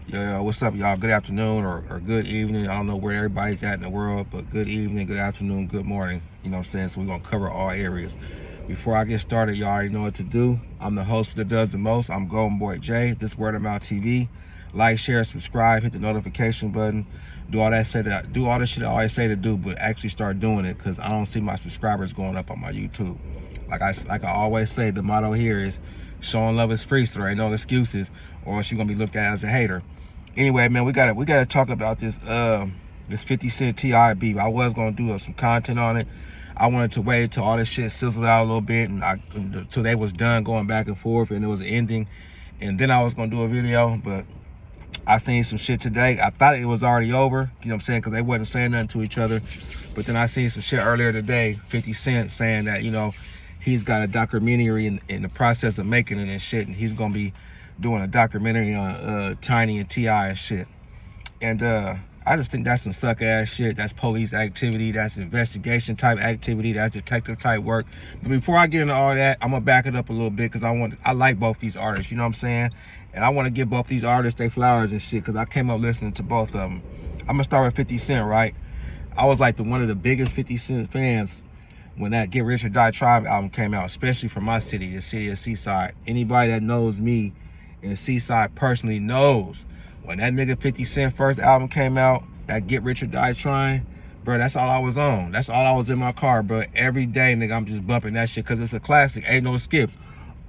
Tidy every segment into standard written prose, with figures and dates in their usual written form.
Yo, what's up, y'all? Good afternoon or good evening. I don't know where everybody's at in the world, but good evening, good afternoon, good morning. You know what I'm saying? So we're going to cover all areas. Before I get started, y'all already know what to do. I'm the host that does the most. I'm Golden Boy J. This Word of Mouth TV. Like, share, subscribe, hit the notification button. Do all that shit I always say to do, but actually start doing it because I don't see my subscribers going up on my YouTube. Like I always say, the motto here is showing love is free, so there ain't no excuses, or else you're gonna be looked at as a hater. Anyway, man, we gotta talk about this 50 Cent T.I. beef. I was gonna do some content on it. I wanted to wait till all this shit sizzled out a little bit until they was done going back and forth and it was ending, and then I was gonna do a video. But I seen some shit today. I thought it was already over, you know what I'm saying, because they wasn't saying nothing to each other. But then I seen some shit earlier today, 50 Cent saying that, he's got a documentary in the process of making it and shit, and he's gonna be doing a documentary on Tiny and T.I. and shit. And I just think that's some suck ass shit. That's police activity, that's investigation type activity, that's detective type work. But before I get into all that, I'm gonna back it up a little bit because I like both these artists, you know what I'm saying? And I want to give both these artists their flowers and shit because I came up listening to both of them. I'm gonna start with 50 Cent, right? I was like one of the biggest 50 Cent fans when that Get Rich or Die Tribe album came out, especially from my city, the city of Seaside. Anybody that knows me in Seaside personally knows when that nigga 50 Cent first album came out, that Get Rich or Die Trying, bro, that's all I was on. That's all I was in my car, bro. Every day, nigga, I'm just bumping that shit because it's a classic. Ain't no skips.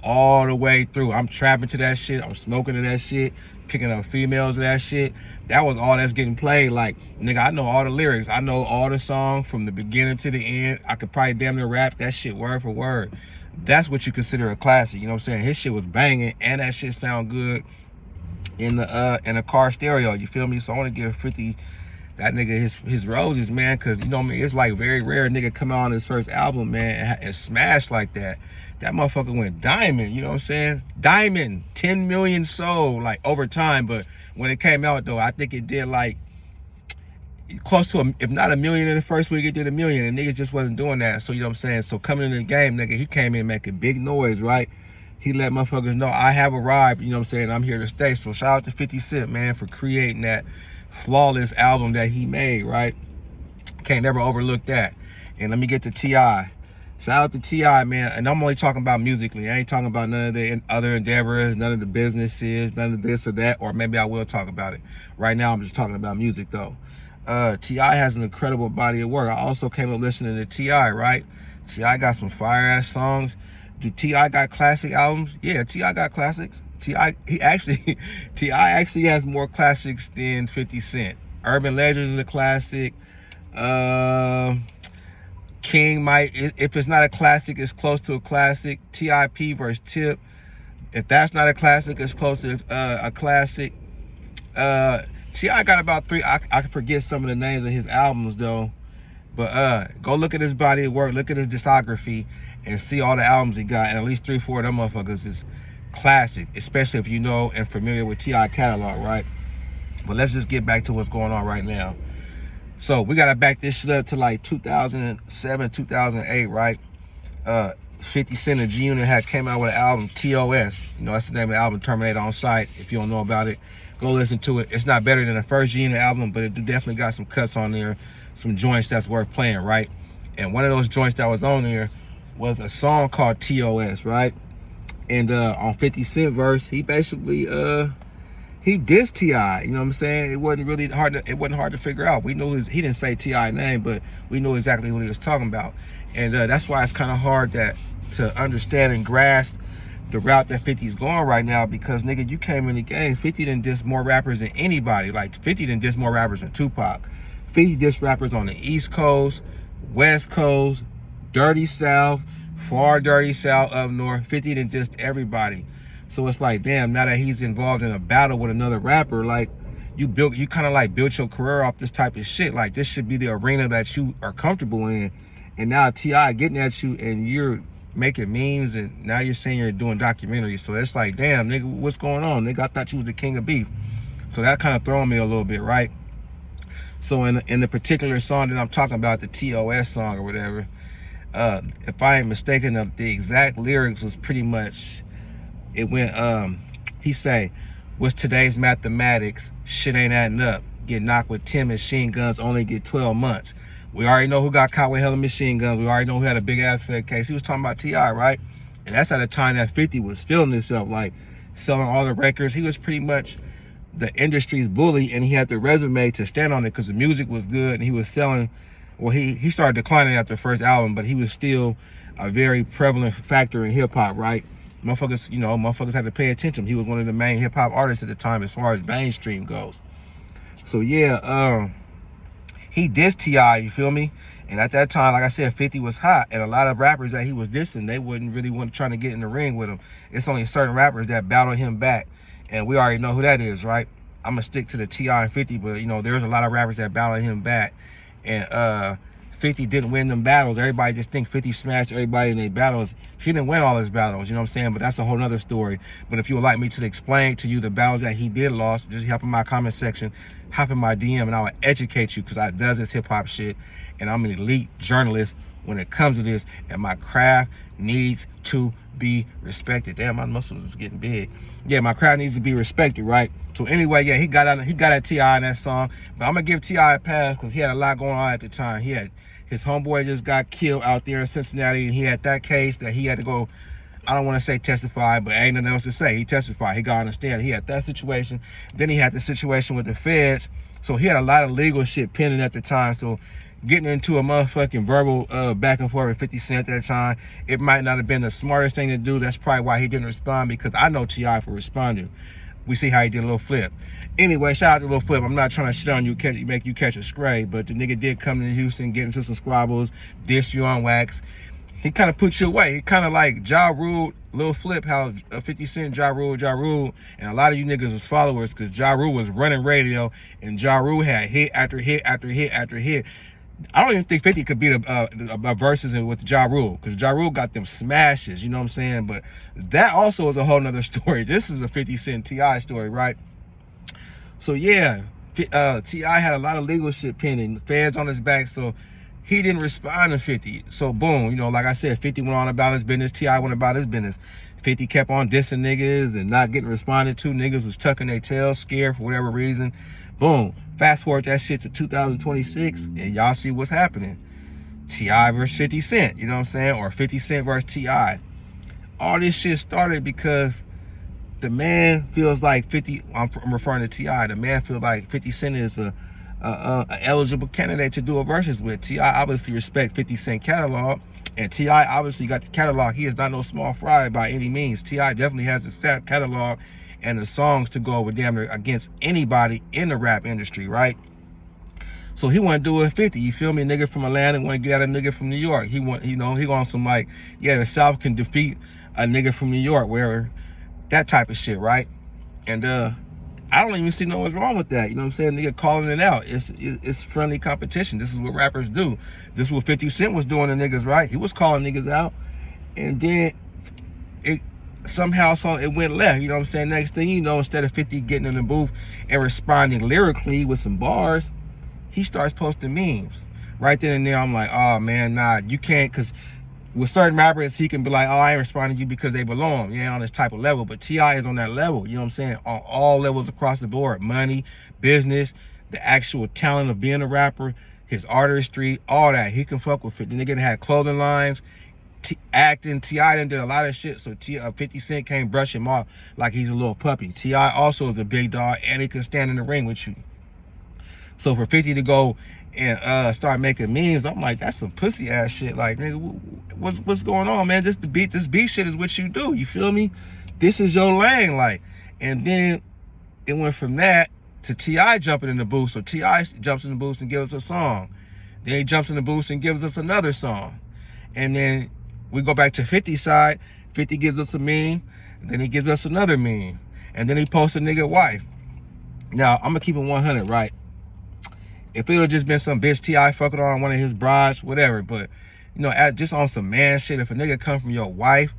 All the way through. I'm trapping to that shit. I'm smoking to that shit. Picking up females to that shit. That was all that's getting played. Like, nigga, I know all the lyrics. I know all the songs from the beginning to the end. I could probably damn near rap that shit word for word. That's what you consider a classic. You know what I'm saying? His shit was banging and that shit sound good in the car stereo. You feel me? So I want to give 50 that nigga his roses, man, because you know what I mean, it's like very rare nigga come out on his first album, man, and smash like that. That motherfucker went diamond, you know what I'm saying? Diamond, 10 million sold, like, over time. But when it came out, though, I think it did, like, close to, if not a million in the first week, it did a million. And niggas just wasn't doing that. So, you know what I'm saying? So, coming into the game, nigga, he came in making big noise, right? He let motherfuckers know, I have arrived, you know what I'm saying? I'm here to stay. So, shout out to 50 Cent, man, for creating that flawless album that he made, right? Can't never overlook that. And let me get to T.I. Shout out to T.I., man. And I'm only talking about musically. I ain't talking about none of the other endeavors, none of the businesses, none of this or that, or maybe I will talk about it. Right now, I'm just talking about music, though. T.I. has an incredible body of work. I also came up listening to T.I., right? T.I. got some fire-ass songs. Do T.I. got classic albums? Yeah, T.I. got classics. T.I. actually has more classics than 50 Cent. Urban Legends is a classic. King might, if it's not a classic, it's close to a classic. T.I.P. versus Tip, if that's not a classic, it's close to a classic. T.I. got about three, I forget some of the names of his albums though, but go look at his body of work, look at his discography, and see all the albums he got, and at least 3-4 of them motherfuckers is classic, especially if you know and familiar with T.I. catalog, right? But let's just get back to what's going on right now. So we gotta back this shit up to like 2007, 2008, right? 50 Cent and G-Unit had came out with an album, TOS. You know, that's the name of the album, Terminator on Sight. If you don't know about it, go listen to it. It's not better than the first G-Unit album, but it definitely got some cuts on there, some joints that's worth playing, right? And one of those joints that was on there was a song called TOS, right? And on 50 Cent verse, he basically he dissed T.I., you know what I'm saying? It wasn't hard to figure out. We knew he didn't say T.I. name, but we knew exactly what he was talking about. And that's why it's kind of hard to understand and grasp the route that 50's going right now, because nigga, you came in the game, 50 done diss more rappers than anybody. Like 50 done diss more rappers than Tupac. 50 diss rappers on the East Coast, West Coast, Dirty South, far Dirty South up north. 50 done dissed everybody. So it's like, damn, now that he's involved in a battle with another rapper, like you kind of like built your career off this type of shit. Like this should be the arena that you are comfortable in. And now T.I. getting at you and you're making memes and now you're saying you're doing documentaries. So it's like, damn, nigga, what's going on? Nigga, I thought you was the king of beef. So that kind of throwing me a little bit, right? So in the particular song that I'm talking about, the TOS song or whatever, if I ain't mistaken, the exact lyrics was pretty much, it went, he say, What's today's mathematics? Shit ain't adding up. Get knocked with 10 machine guns, only get 12 months. We already know who got caught with hella machine guns. We already know who had a big ass fed case. He was talking about T.I., right? And that's at a time that 50 was feeling himself, like selling all the records. He was pretty much the industry's bully, and he had the resume to stand on it because the music was good and he was selling. Well, he started declining after the first album, but he was still a very prevalent factor in hip-hop, right? Motherfuckers had to pay attention. He was one of the main hip-hop artists at the time as far as mainstream goes. So yeah, he dissed T.I., you feel me? And at that time, like I said, 50 was hot, and a lot of rappers that he was dissing, they wouldn't really want trying to get in the ring with him. It's only certain rappers that battle him back, and we already know who that is, right? I'm gonna stick to the T.I. and 50, but there's a lot of rappers that battle him back, and 50 didn't win them battles. Everybody just think 50 smashed everybody in their battles. He didn't win all his battles, you know what I'm saying? But that's a whole nother story. But if you would like me to explain to you the battles that he did lost, just hop in my comment section, hop in my DM, and I will educate you, because I does this hip-hop shit, and I'm an elite journalist when it comes to this, and my craft needs to be respected. Damn, my muscles is getting big. Yeah, my craft needs to be respected, right? So anyway, yeah, he got at T.I. in that song, but I'm gonna give T.I. a pass because he had a lot going on at the time. His homeboy just got killed out there in Cincinnati, and he had that case that he had to go, I don't want to say testify, but ain't nothing else to say. He testified. He got on the stand. He had that situation. Then he had the situation with the feds. So he had a lot of legal shit pending at the time. So getting into a motherfucking verbal back and forth with 50 Cent at that time, it might not have been the smartest thing to do. That's probably why he didn't respond, because I know T.I. for responding. We see how he did a little flip. Anyway, shout out to Lil Flip. I'm not trying to shit on you, make you catch a stray, but the nigga did come to Houston, get into some squabbles, diss you on wax. He kind of put you away. He kind of like Ja Rule, Lil Flip, how 50 Cent, Ja Rule, and a lot of you niggas was followers, because Ja Rule was running radio, and Ja Rule had hit after hit after hit after hit. I don't even think 50 could beat a verses with Ja Rule, because Ja Rule got them smashes, you know what I'm saying? But that also is a whole nother story. This is a 50 Cent T.I. story, right? So yeah, T.I. had a lot of legal shit pending, the feds on his back, so he didn't respond to 50. So boom, like I said, 50 went on about his business, T.I. went about his business. 50 kept on dissing niggas and not getting responded to. Niggas was tucking their tails, scared for whatever reason. Boom. Fast forward that shit to 2026, and y'all see what's happening. T.I. versus 50 Cent, you know what I'm saying? Or 50 Cent versus T.I. All this shit started because the man feels like 50, I'm referring to T.I., the man feels like 50 Cent is a eligible candidate to do a versus with. T.I. obviously respect 50 Cent catalog, and T.I. obviously got the catalog. He is not no small fry by any means. T.I. definitely has the stat catalog and the songs to go over damn near against anybody in the rap industry, right? So he want to do it 50, you feel me? A nigga from Atlanta want to get at a nigga from New York. He wants some like, yeah, the South can defeat a nigga from New York, where that type of shit, right? And I don't even see no what's wrong with that. You know what I'm saying? Nigga calling it out. It's friendly competition. This is what rappers do. This is what 50 Cent was doing to niggas, right? He was calling niggas out, and then it somehow it went left. You know what I'm saying? Next thing you know, instead of 50 getting in the booth and responding lyrically with some bars, he starts posting memes. Right then and there, I'm like, oh man, nah, you can't, because with certain rappers, he can be like, oh, I ain't responding to you because they belong. You ain't on this type of level. But T.I. is on that level, you know what I'm saying? On all levels across the board. Money, business, the actual talent of being a rapper, his artistry, all that. He can fuck with it. The nigga had clothing lines, acting. T.I. done did a lot of shit, so 50 Cent can't brush him off like he's a little puppy. T.I. also is a big dog, and he can stand in the ring with you. So for 50 to go and start making memes, I'm like, that's some pussy ass shit. Like, nigga, what's going on, man? This beat shit is what you do. You feel me? This is your lane, like. And then it went from that to T.I. jumping in the booth. So T.I. jumps in the booth and gives us a song. Then he jumps in the booth and gives us another song. And then we go back to 50's side. 50 gives us a meme. And then he gives us another meme. And then he posts a nigga wife. Now, I'm gonna keep it 100, right? If it would have just been some bitch T.I. fucking on one of his brides, whatever, but, just on some man shit, if a nigga come from your wife,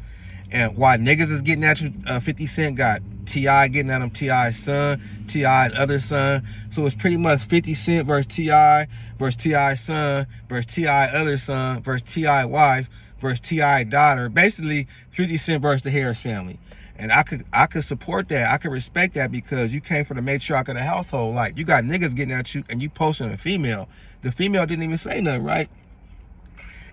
and why niggas is getting at you, 50 Cent got T.I. getting at him, T.I.'s son, T.I.'s other son, so it's pretty much 50 Cent versus T.I. versus T.I.'s son versus T.I. other son versus T.I. wife versus T.I. daughter, basically 50 Cent versus the Harris family. And I could support that. I could respect that because you came from the matriarch of the household. Like, you got niggas getting at you and you posting a female. The female didn't even say nothing, right?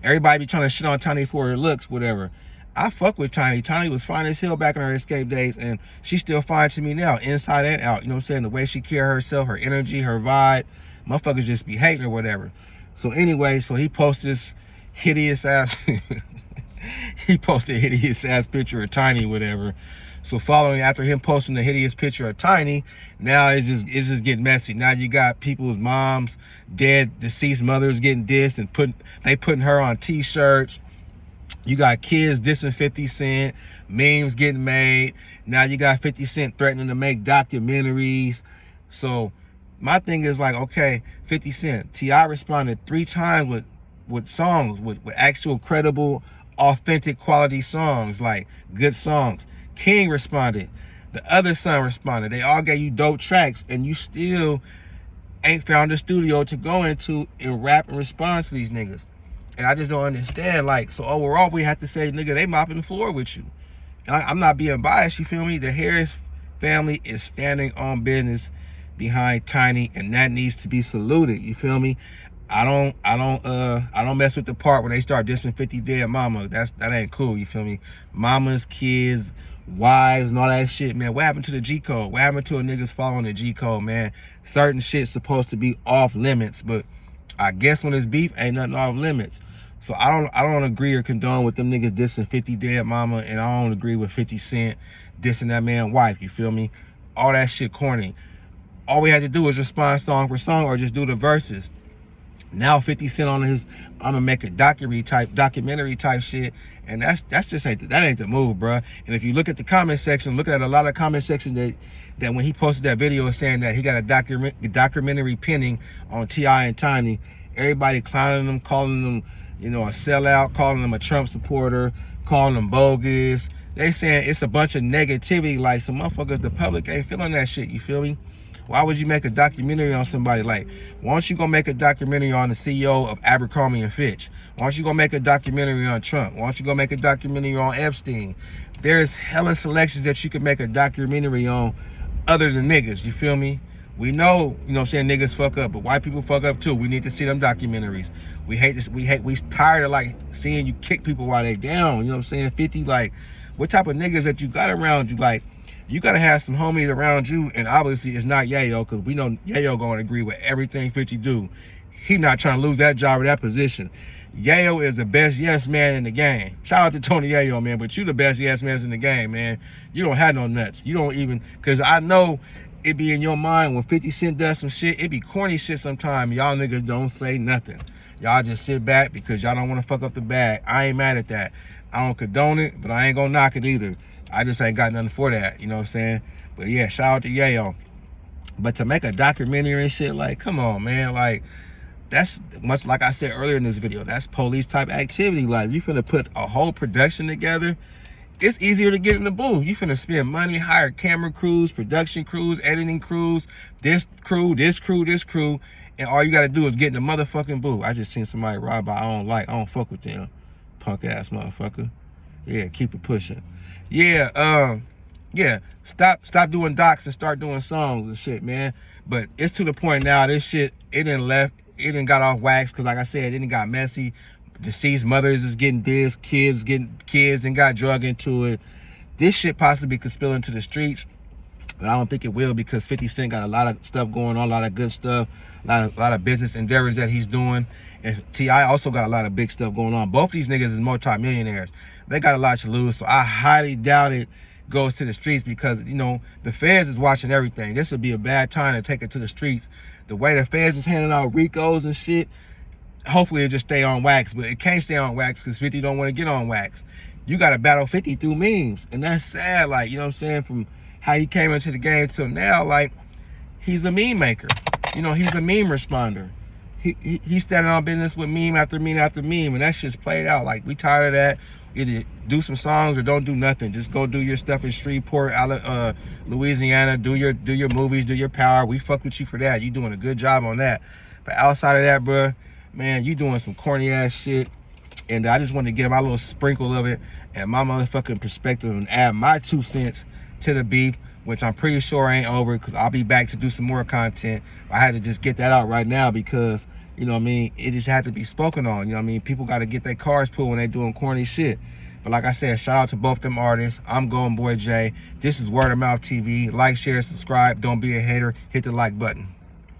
Everybody be trying to shit on Tiny for her looks, whatever. I fuck with Tiny. Tiny was fine as hell back in her escape days, and she's still fine to me now, inside and out. You know what I'm saying? The way she carry herself, her energy, her vibe. Motherfuckers just be hating or whatever. So anyway, so he posted this hideous ass he posted a hideous ass picture of Tiny, whatever. So following after him posting the hideous picture of Tiny, now it's just getting messy. Now you got people's moms, dead, deceased mothers getting dissed and putting her on t-shirts. You got kids dissing 50 Cent, memes getting made. Now you got 50 Cent threatening to make documentaries. So my thing is like, okay, 50 Cent, T.I. responded 3 times with songs, with actual credible, authentic quality songs, like good songs. King responded. The other son responded. They all gave you dope tracks, and you still ain't found a studio to go into and rap and respond to these niggas. And I just don't understand. Like, so overall, we have to say, nigga, they mopping the floor with you. I'm not being biased, you feel me? The Harris family is standing on business behind Tiny, and that needs to be saluted, you feel me? I don't mess with the part when they start dissing 50 dead mama. That ain't cool, you feel me? Mamas, kids, wives, and all that shit, man. What happened to the G code? What happened to a niggas following the G code, man? Certain shit's supposed to be off limits, but I guess when it's beef, ain't nothing off limits. So I don't agree or condone with them niggas dissing 50 dead mama, and I don't agree with 50 Cent dissing that man wife, you feel me? All that shit corny. All we had to do was respond song for song or just do the verses. Now 50 Cent on his, I'm gonna make a documentary type shit, and that ain't the move, bruh. And if you look at the comment section, look at a lot of comment section that when he posted that video saying that he got a documentary pending on T.I. and Tiny, everybody clowning them, calling them, you know, a sellout, calling them a Trump supporter, calling them bogus. They saying it's a bunch of negativity, like some motherfuckers, the public ain't feeling that shit, you feel me? Why would you make a documentary on somebody? Like, why don't you go make a documentary on the CEO of Abercrombie & Fitch? Why don't you go make a documentary on Trump? Why don't you go make a documentary on Epstein? There's hella selections that you could make a documentary on other than niggas, you feel me? We know, you know what I'm saying, niggas fuck up, but white people fuck up too. We need to see them documentaries. We hate this, we tired of like seeing you kick people while they down, you know what I'm saying? 50, like, what type of niggas that you got around you? Like, you gotta have some homies around you, and obviously it's not Yayo, because we know Yayo gonna agree with everything 50 do. He not trying to lose that job or that position. Yayo is the best yes man in the game. Shout out to Tony Yayo, man, but you the best yes man in the game, man. You don't have no nuts. You don't even, because I know it be in your mind when 50 Cent does some shit, it be corny shit sometimes. Y'all niggas don't say nothing. Y'all just sit back because y'all don't want to fuck up the bag. I ain't mad at that. I don't condone it, but I ain't gonna knock it either. I just ain't got nothing for that, you know what I'm saying? But yeah, shout out to Yayo. But to make a documentary and shit, like, come on, man. Like, that's much like I said earlier in this video, that's police type activity. Like, you finna put a whole production together. It's easier to get in the booth. You finna spend money, hire camera crews, production crews, editing crews, this crew, and all you gotta do is get in the motherfucking booth. I just seen somebody ride by I don't fuck with them. Punk ass motherfucker. Yeah, keep it pushing. Yeah, yeah, stop doing docs and start doing songs and shit, man. But it's to the point now, this shit, it done got off wax, because like I said, it done got messy. Deceased mothers is getting dissed, kids and got drug into it. This shit possibly could spill into the streets, but I don't think it will, because 50 Cent got a lot of stuff going on, a lot of good stuff, a lot of business endeavors that he's doing. And T.I. also got a lot of big stuff going on. Both these niggas is multi-millionaires. They got a lot to lose, so I highly doubt it goes to the streets, because, you know, the feds is watching everything. This would be a bad time to take it to the streets. The way the feds is handing out RICOs and shit, hopefully it just stay on wax, but it can't stay on wax because 50 don't want to get on wax. You got to battle 50 through memes, and that's sad. Like, you know what I'm saying, from how he came into the game till now, like, he's a meme maker. You know, he's a meme responder. He's standing on business with meme after meme after meme, and that shit's played out. Like, we tired of that. Either do some songs or don't do nothing. Just go do your stuff in Shreveport, Louisiana. Do your movies, do your power. We fuck with you for that. You doing a good job on that. But outside of that, bruh, man, you doing some corny ass shit. And I just want to give my little sprinkle of it and my motherfucking perspective and add my 2 cents to the beef, which I'm pretty sure ain't over, because I'll be back to do some more content. I had to just get that out right now because, you know what I mean, it just had to be spoken on. You know what I mean? People got to get their cars pulled when they doing corny shit. But like I said, shout out to both them artists. I'm Golden Boy Jay. This is Word of Mouth TV. Like, share, subscribe. Don't be a hater. Hit the like button.